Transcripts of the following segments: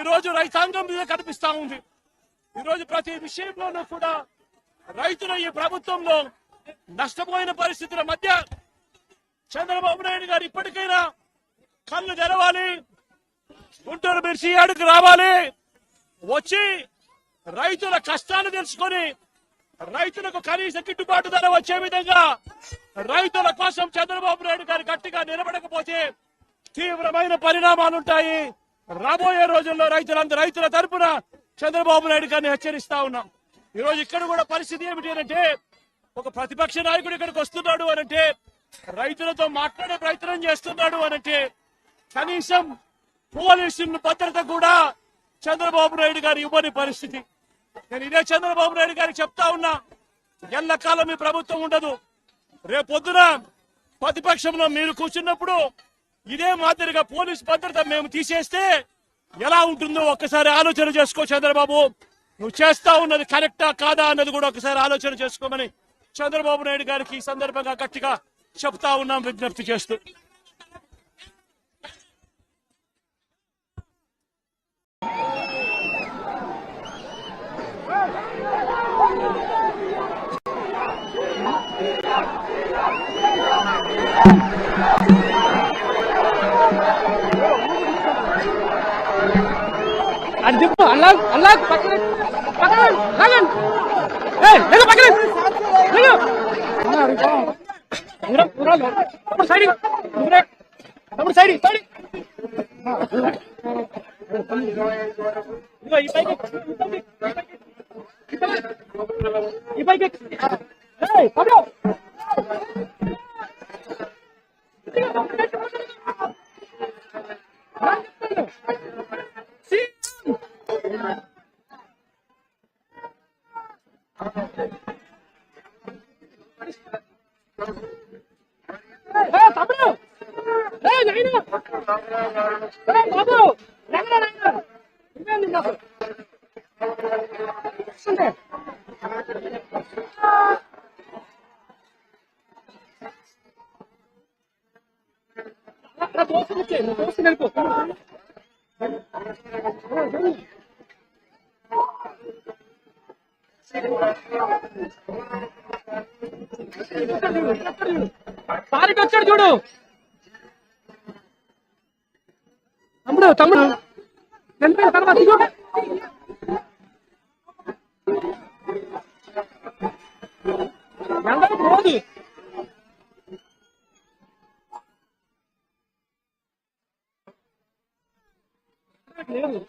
రోజు రైతాంగం మీద కనిపిస్తా ఉంది. ఈ రోజు ప్రతి విషయంలోనూ కూడా రైతులు ఈ ప్రభుత్వంలో నష్టపోయిన పరిస్థితుల మధ్య చంద్రబాబు నాయుడు గారు ఇప్పటికైనా కళ్ళు తెరవాలి, గుంటూరు మిర్చి యార్డుకు రావాలి, వచ్చి రైతుల కష్టాలు తెలుసుకొని రైతులకు కనీస గిట్టుబాటు ధర వచ్చే విధంగా రైతుల కోసం చంద్రబాబు నాయుడు గారు గట్టిగా నిలబడకపోతే తీవ్రమైన పరిణామాలుంటాయి. రాబోయే రోజుల్లో రైతుల తరపున చంద్రబాబు నాయుడు గారిని హెచ్చరిస్తా ఉన్నాం. ఈ రోజు ఇక్కడ కూడా పరిస్థితి ఏమిటి అంటే, ఒక ప్రతిపక్ష నాయకుడు ఇక్కడికి వస్తున్నాడు అనంటే, రైతులతో మాట్లాడే ప్రయత్నం చేస్తున్నాడు అనంటే, కనీసం పోలీసుల భద్రత కూడా చంద్రబాబు నాయుడు గారు ఇవ్వని పరిస్థితి. నేను ఇదే చంద్రబాబు నాయుడు గారికి చెప్తా ఉన్నా, ఎల్లకాలం మీ ప్రభుత్వం ఉండదు. రేపొద్దున ప్రతిపక్షంలో మీరు కూర్చున్నప్పుడు ఇదే మాదిరిగా పోలీసు భద్రత మేము తీసేస్తే ఎలా ఉంటుందో ఒక్కసారి ఆలోచన చేసుకో చంద్రబాబు. నువ్వు చేస్తా ఉన్నది కరెక్టా కాదా అన్నది కూడా ఒకసారి ఆలోచన చేసుకోమని చంద్రబాబు నాయుడు గారికి ఈ సందర్భంగా గట్టిగా చెప్తా ఉన్నాం, విజ్ఞప్తి చేస్తూ. అల్లాగ్ పక్కన సారికి వచ్చాడు చూడు తమ్ముడు తర్వాత రోజు లేదు.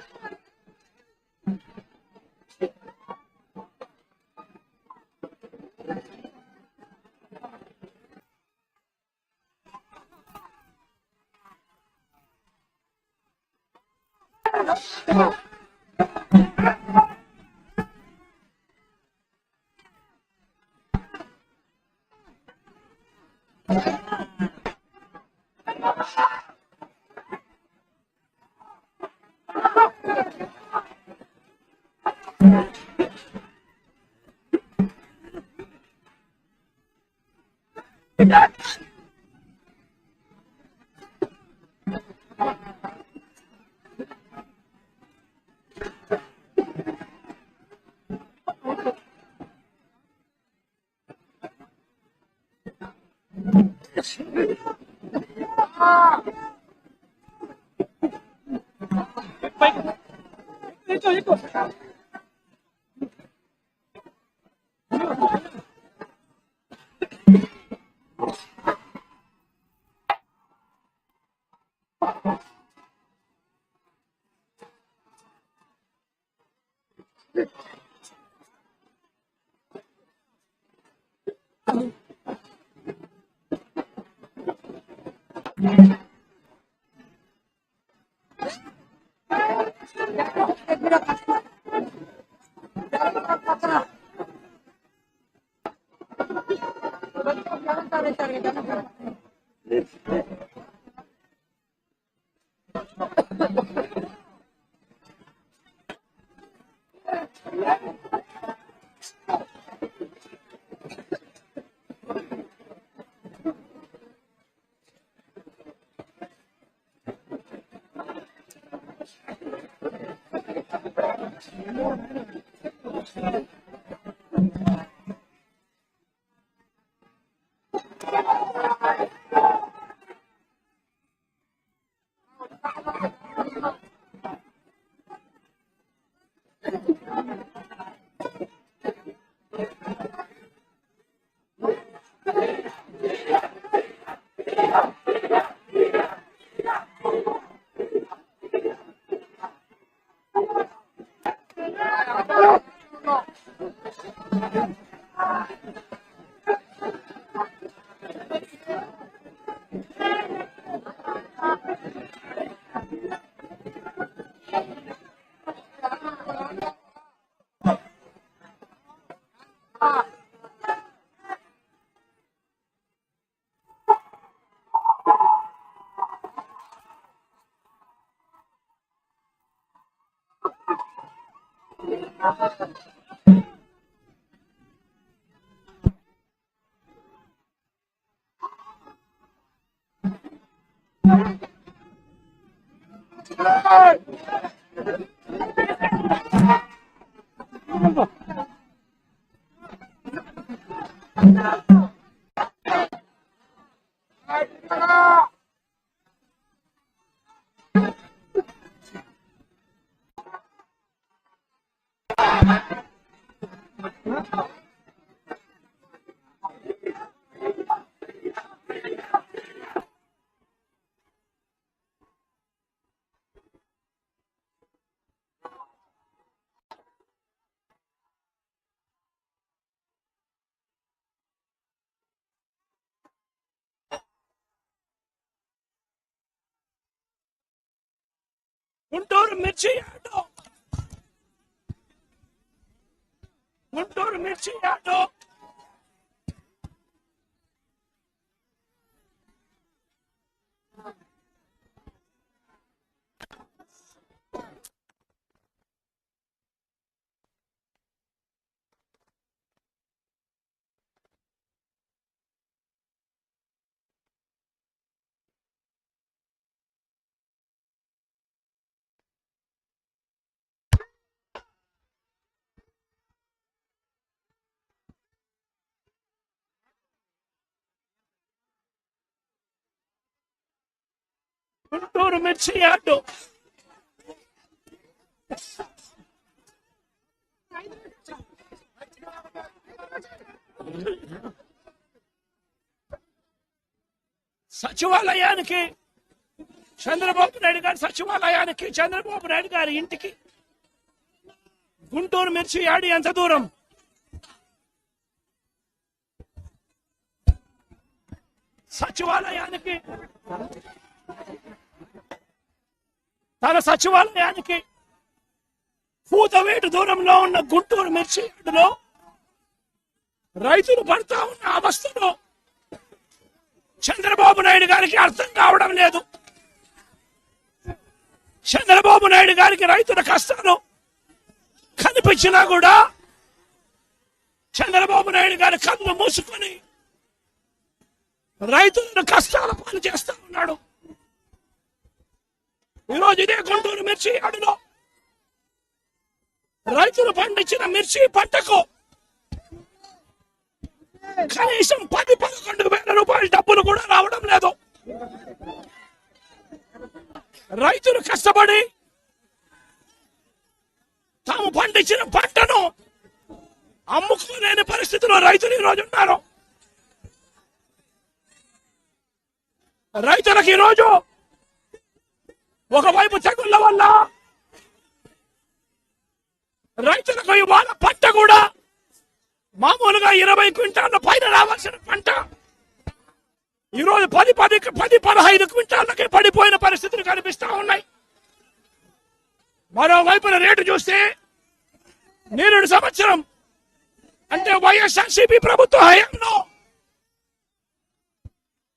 గుంటూరు మిర్చి యార్డు, గుంటూరు మిర్చి యార్డు గుంటూరు మిర్చి యార్డు సచివాలయానికి చంద్రబాబు నాయుడు గారి సచివాలయానికి చంద్రబాబు నాయుడు గారి ఇంటికి గుంటూరు మిర్చి యార్డు ఎంత దూరం? సచివాలయానికి తన సచివాలయానికి పూతవేటు దూరంలో ఉన్న గుంటూరు మిర్చి యార్డులో రైతులు పడతా ఉన్న అవస్థలో చంద్రబాబు నాయుడు గారికి అర్థం కావడం లేదు. చంద్రబాబు నాయుడు గారికి రైతుల కష్టాలు కనిపించినా కూడా చంద్రబాబు నాయుడు గారి కళ్ళు మూసుకొని రైతులను కష్టాల పాలు చేస్తా ఉన్నాడు. ఈరోజు ఇదే గుంటూరు మిర్చి యార్డులో రైతులు పండించిన మిర్చి పంటకు కనీసం 10-11 వేల రూపాయల డబ్బులు కూడా రావడం లేదు. రైతులు కష్టపడి తాము పండించిన పంటను అమ్ముకోలేని పరిస్థితిలో రైతులు ఈరోజు ఉన్నారు. రైతులకు ఈరోజు ఒకవైపు తెగుళ్ల వల్ల రైతులకు ఇవాళ పంట కూడా మామూలుగా 20 క్వింటాల పైన రావాల్సిన పంట ఈరోజు 10-15 క్వింటాలకే పడిపోయిన పరిస్థితులు కనిపిస్తా ఉన్నాయి. మరోవైపున రేటు చూస్తే నేరేడు సంవత్సరం అంటే వైఎస్ఆర్సీపీ ప్రభుత్వ హయాంలో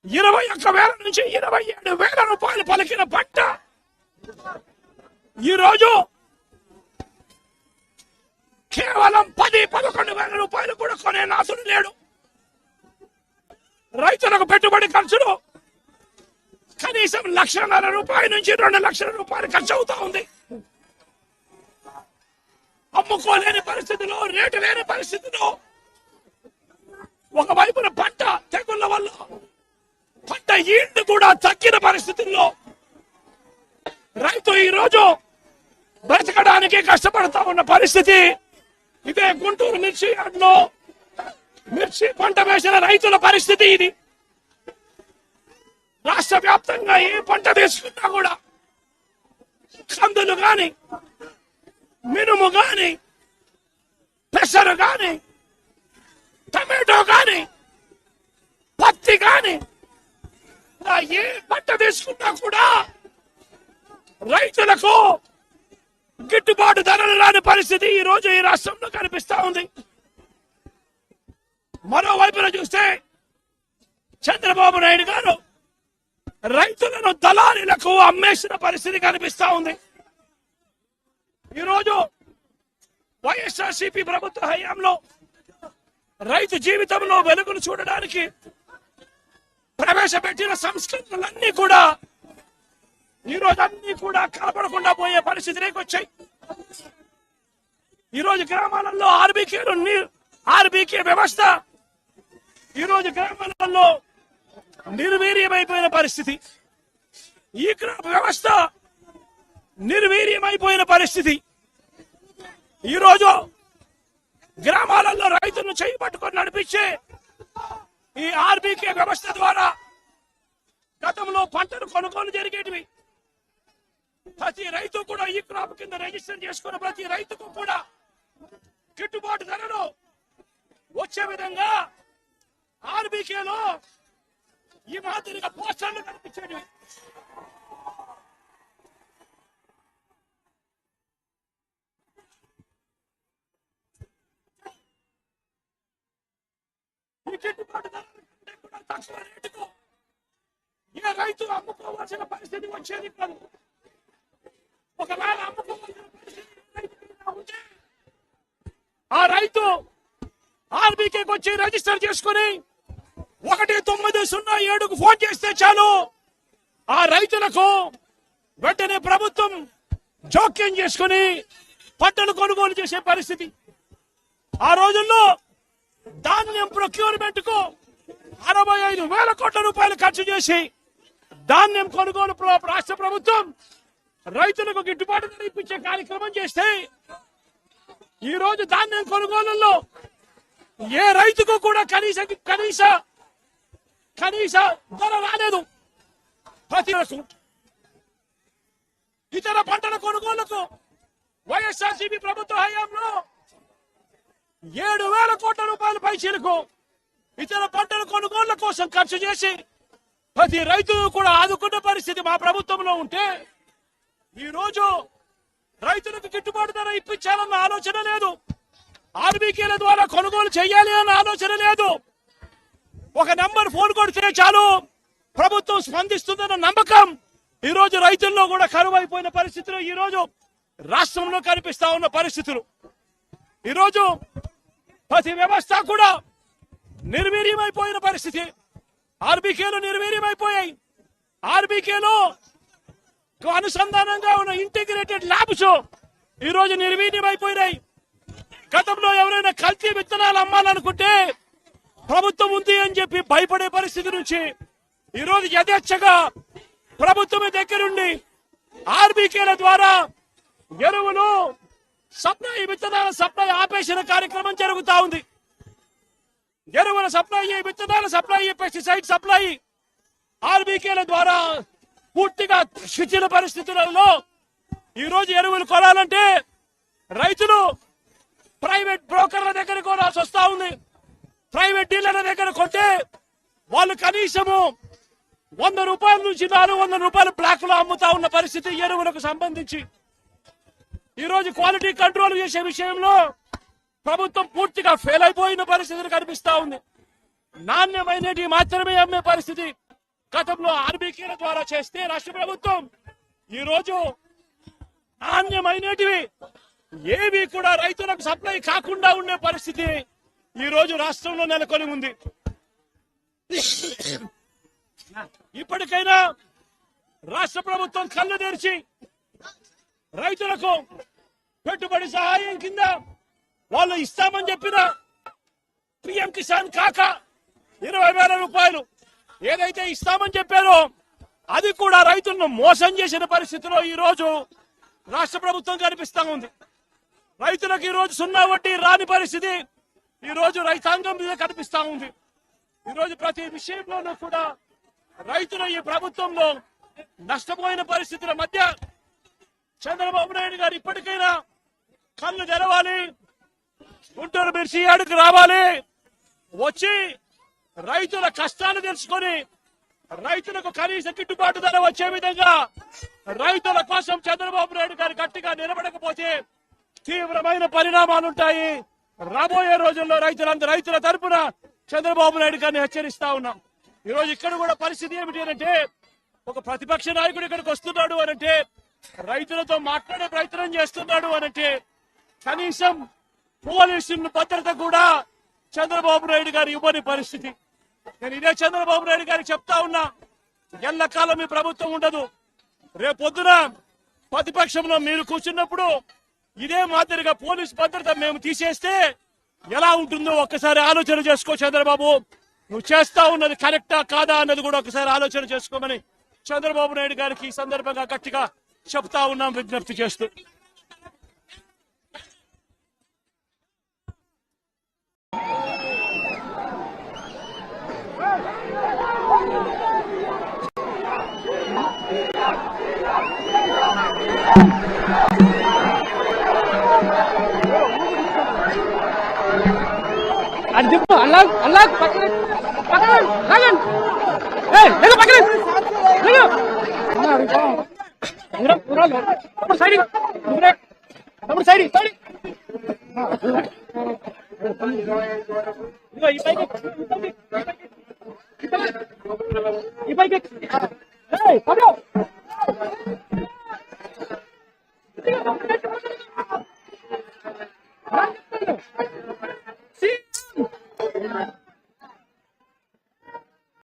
21,000 నుంచి 27,000 రూపాయలు పలికిన పంట ఈరోజు కేవలం 10-11 వేల రూపాయలు కూడా కొనే నాసుడు లేడు. రైతులకు పెట్టుబడి ఖర్చులు కనీసం 1,50,000 రూపాయల నుంచి 2 లక్షల రూపాయలు ఖర్చు అవుతా ఉంది. అమ్ముకోలేని పరిస్థితిలో, రేటు లేని పరిస్థితిలో, ఒకవైపున పంట తెగుళ్ల వల్ల పంట ఈల్డ్ కూడా తగ్గిన పరిస్థితుల్లో రైతు ఈ రోజు బ్రతకడానికి కష్టపడతా ఉన్న పరిస్థితి. ఇదే గుంటూరు మిర్చి యార్డ్లో మిర్చి పంట వేసిన రైతుల పరిస్థితి ఇది. రాష్ట్ర వ్యాప్తంగా ఏ పంట తీసుకున్నా కూడా కందులు గాని, మినుము గాని, పెసరు గాని, టమాటో గాని, పత్తి గాని, ఏ పంట తీసుకున్నా కూడా రైతులకు గిట్టుబాటు ధరలు రాని పరిస్థితి ఈ రోజు ఈ రాష్ట్రంలో కనిపిస్తా ఉంది. మరోవైపున చూస్తే చంద్రబాబు నాయుడు గారు రైతులను దళారీలకు అమ్మేసిన పరిస్థితి కనిపిస్తా ఉంది. ఈరోజు వైఎస్ఆర్సీపీ ప్రభుత్వ హయాంలో రైతు జీవితంలో వెలుగును చూడడానికి ప్రవేశపెట్టిన సంస్కరణలన్నీ కూడా ఈ రోజు అన్ని కూడా కనపడకుండా పోయే పరిస్థితిలోకి వచ్చాయి. ఈ రోజు గ్రామాలలో ఆర్బీకే వ్యవస్థ ఈ రోజు గ్రామాలలో నిర్వీర్యమైపోయిన పరిస్థితి. ఈ క్రాప్ వ్యవస్థ నిర్వీర్యమైపోయిన పరిస్థితి. ఈ రోజు గ్రామాలలో రైతులను చేయి పట్టుకొని నడిపించే ఈ ఆర్బీకే వ్యవస్థ ద్వారా గతంలో పంటను కొనుగోలు జరిగేటివి. ప్రతి రైతు కూడా ఈ క్రాప్ కింద రిజిస్టర్ చేసుకున్న ప్రతి రైతుకు కూడా గిట్టుబాటు ధరలు వచ్చే విధంగా ఆర్బీకేలో ఈ మాదిరిగా పోస్టర్లు కనిపించేవి. ఈ గిట్టుబాటు ధరల కంటే కూడా తక్కువ రేటుకు ఏ రైతు అమ్ముకోవాల్సిన పరిస్థితి వచ్చేది కాదు. ఒకవేళ అమ్ముకోవాల్సిన పరిస్థితి ఉంటే ఆ రైతు ఆర్బీకేకి వచ్చి రిజిస్టర్ చేసుకుని 1907కు ఫోన్ చేస్తే చాలు, ఆ రైతులకు వెంటనే ప్రభుత్వం జోక్యం చేసుకుని పంటలు కొనుగోలు చేసే పరిస్థితి. ఆ రోజుల్లో ధాన్యం ప్రొక్యూర్మెంట్ కు 65,000 కోట్ల రూపాయలు ఖర్చు చేసి ధాన్యం కొనుగోలు రాష్ట్ర ప్రభుత్వం రైతులకు గిట్టుబాటు ధర ఇప్పించే కార్యక్రమం చేస్తే ఈ రోజు ధాన్యం కొనుగోలులో ఏ రైతుకు కూడా కనీస ధర రాలేదు. ప్రతి ఇతర పంటల కొనుగోలుకు వైఎస్ఆర్సీపీ ప్రభుత్వ హయాంలో 7,000 కోట్ల రూపాయల పైచీలకు ఇతర పంటల కొనుగోళ్ల కోసం ఖర్చు చేసి ప్రతి రైతును కూడా ఆదుకున్న పరిస్థితి మా ప్రభుత్వంలో ఉంటే ఈ రోజు రైతులకు గిట్టుబాటు ధర ఇప్పించాలన్న ఆలోచన లేదు. ఆర్బీకేల ద్వారా కొనుగోలు చేయాలి అన్న ఆలోచన లేదు. ఒక నంబర్ ఫోన్ కొడితే చాలు ప్రభుత్వం స్పందిస్తుందన్న నమ్మకం ఈ రోజు రైతుల్లో కూడా కరువైపోయిన పరిస్థితులు ఈ రోజు రాష్ట్రంలో కనిపిస్తా ఉన్న పరిస్థితులు. ఈ రోజు ప్రతి వ్యవస్థ కూడా నిర్వీర్యమైపోయిన పరిస్థితి. ఆర్బీకేలు నిర్వీర్యమైపోయాయి. ఆర్బీకేలో అనుసంధానంగా ఉన్న ఇంటిగ్రేటెడ్ ల్యాబ్స్ ఈ రోజు నిర్వీర్యమైపోయినాయి. గతంలో ఎవరైనా కల్తీ విత్తనాలు అమ్మాలనుకుంటే ప్రభుత్వం ఉంది అని చెప్పి భయపడే పరిస్థితి నుంచి ఈ రోజు యథేచ్ఛగా ప్రభుత్వం దగ్గరుండి ఆర్బీకేల ద్వారా ఎరువులు సప్లై, విత్తనాల సప్లై ఆపేసిన కార్యక్రమం జరుగుతా ఉంది. ఎరువుల సప్లై, విత్తనాల సప్లై, పెస్టిసైడ్ సప్లై ఆర్బీకేల ద్వారా పూర్తిగా శిథిల పరిస్థితులలో ఈ రోజు ఎరువులు కొనాలంటే రైతులు ప్రైవేట్ బ్రోకర్ల దగ్గర కొనాల్సి వస్తా ఉంది. ప్రైవేట్ డీలర్ల దగ్గర కొంటే వాళ్ళు కనీసము 100 రూపాయల నుంచి 400 రూపాయలు బ్లాక్ లో అమ్ముతా ఉన్న పరిస్థితి ఎరువులకు సంబంధించి. ఈ రోజు క్వాలిటీ కంట్రోల్ చేసే విషయంలో ప్రభుత్వం పూర్తిగా ఫెయిల్ అయిపోయిన పరిస్థితులు కనిపిస్తా ఉంది. నాణ్యమైనవి మాత్రమే అమ్మే పరిస్థితి గతంలో ఆర్బీకేల ద్వారా చేస్తే రాష్ట్ర ప్రభుత్వం ఈ రోజు నాణ్యమైనటివి ఏవి కూడా రైతులకు సప్లై కాకుండా ఉండే పరిస్థితి ఈ రోజు రాష్ట్రంలో నెలకొని ఉంది. ఇప్పటికైనా రాష్ట్ర ప్రభుత్వం కళ్ళు తెరిచి రైతులకు పెట్టుబడి సహాయం కింద వాళ్ళు ఇస్తామని చెప్పిన పిఎం కిసాన్ కాక 20,000 రూపాయలు ఏదైతే ఇస్తామని చెప్పారో అది కూడా రైతులను మోసం చేసిన పరిస్థితిలో ఈ రోజు రాష్ట్ర ప్రభుత్వం కనిపిస్తా ఉంది. రైతులకు ఈ రోజు సున్నా వడ్డీ రాని పరిస్థితి ఈ రోజు రైతాంగం మీద కనిపిస్తా ఉంది. ఈ రోజు ప్రతి విషయంలోనూ కూడా రైతులు ఈ ప్రభుత్వంలో నష్టపోయిన పరిస్థితుల మధ్య చంద్రబాబు నాయుడు గారు ఇప్పటికైనా కళ్ళు తెరవాలి, గుంటూరు మిర్చి యార్డుకు రావాలి, వచ్చి రైతుల కష్టాలు తెలుసుకొని రైతులకు కనీస గిట్టుబాటు ధర వచ్చే విధంగా రైతుల కోసం చంద్రబాబు నాయుడు గారు గట్టిగా నిలబడకపోతే తీవ్రమైన పరిణామాలుంటాయి. రాబోయే రోజుల్లో రైతుల తరపున చంద్రబాబు నాయుడు గారిని హెచ్చరిస్తా ఉన్నాం. ఈ రోజు ఇక్కడ కూడా పరిస్థితి ఏమిటి అంటే ఒక ప్రతిపక్ష నాయకుడు ఇక్కడికి వస్తున్నాడు అనంటే రైతులతో మాట్లాడే ప్రయత్నం చేస్తున్నాడు అనంటే కనీసం పోలీసుల భద్రత కూడా చంద్రబాబు నాయుడు గారు ఇవ్వని పరిస్థితి. నేను ఇదే చంద్రబాబు నాయుడు గారికి చెప్తా ఉన్నా, ఎల్లకాలం మీ ప్రభుత్వం ఉండదు. రేపొద్దున ప్రతిపక్షంలో మీరు కూర్చున్నప్పుడు ఇదే మాదిరిగా పోలీస్ భద్రత మేము తీసేస్తే ఎలా ఉంటుందో ఒక్కసారి ఆలోచన చేసుకో చంద్రబాబు. నువ్వు చేస్తా ఉన్నది కరెక్టా కాదా అన్నది కూడా ఒకసారి ఆలోచన చేసుకోమని చంద్రబాబు నాయుడు గారికి ఈ సందర్భంగా గట్టిగా చెప్తా ఉన్నాం, విజ్ఞప్తి చేస్తూ. అది చెప్పు అల్లా అల్లా పక్కన పక్కన రాగండి. లేదు పక్కన లేదు అప్పుడు సైడ్ అప్పుడు సైడ్ సైడ్ ఈ పైకి ఈ పైకి పక్కన